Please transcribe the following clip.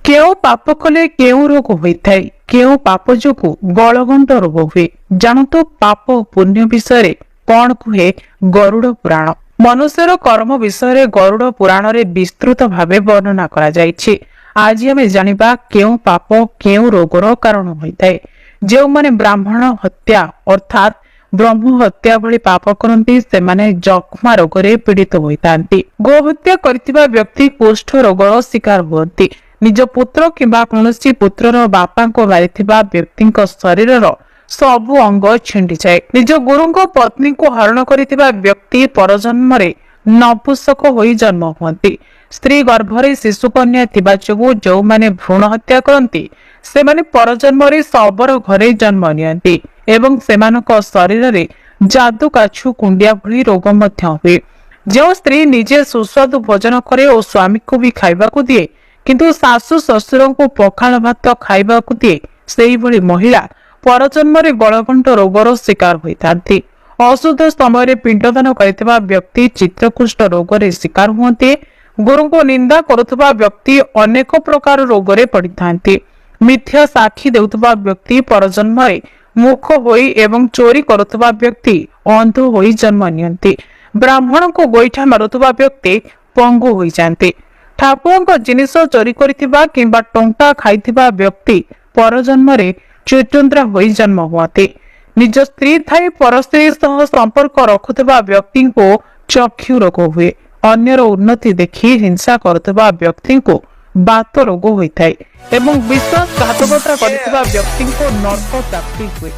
केउ पाप कले केउ रोग होइथाय केउ पाप जोगु गलगंड रोग हुए जानतु पाप पुण्य विषय कौन कहे गरुड़ पुराण। मनुष्यर कर्म विषय गरुड़ पुराण रे विस्तृत भावे वर्णना करा जायछि। आज आमे जानिबा केउ पाप केउ रोगर कारण होइथाय। जो माने ब्राह्मण हत्या अर्थात ब्रह्म हत्या भली पाप करती से जक्ष्मा रोग रे पीड़ित होइतांती। गो हत्या करथिबा व्यक्ति कुष्ठ रोगर शिकार हुअंती। निज पुत्र किंबा कौनसी पुत्रर बापा को मारिथिबा व्यक्ति शरीर सबु अंग छिंडी जाए। निज गुरु पत्नी को हरण करिथिबा व्यक्ति परजन्म रे नपुंसक होई जन्म हुअंती। स्त्री गर्भरे शिशु कन्या थिबा जोगु जो माने भ्रूण हत्या करती से माने परजन्म रे शबर घरे जन्म नियंती एवं सेमानक शरीर रे जादू काछु कुंडिया भली रोग मध्य हुए। जो स्त्री निजे सुस्वादु भोजन करे और स्वामी को भी खाइबा को दिए किंतु सासु ससुर को पखाल भात खाइबा को दिए सेही भली महिला परजन्म रे गलगंड रोगर शिकार होइतांती। अशुद्ध समय रे पिंडदान करथिबा व्यक्ति चित्रकुष्ठ रोग रे शिकार हुअंती। गुरु को निंदा करुथबा व्यक्ति अनेक प्रकार रोग रे पड़िथांती। मिथ्या साक्षी देउथबा व्यक्ति परजन्म रे मूर्ख होई एवं चोरी करुथबा व्यक्ति अंध होई जन्म नियंती। ब्राह्मण को गोईठा मारुथबा व्यक्ति पंगु होई जांती। ठाकुर जिनिस चोरी करिथिबा किंबा टंका खाइथिबा व्यक्ति परजन्म रे चुचुंद्रा होई जन्म हुआते। निज स्त्री थाई पर स्त्री सह संपर्क रखुथिबा व्यक्ति को चक्षु रोग हुए। अन्यर उन्नति देखि हिंसा करुथिबा व्यक्ति को बात रोग होइथाय एवं विश्वासघातकता करिथिबा व्यक्ति को नरक प्राप्ति हुए।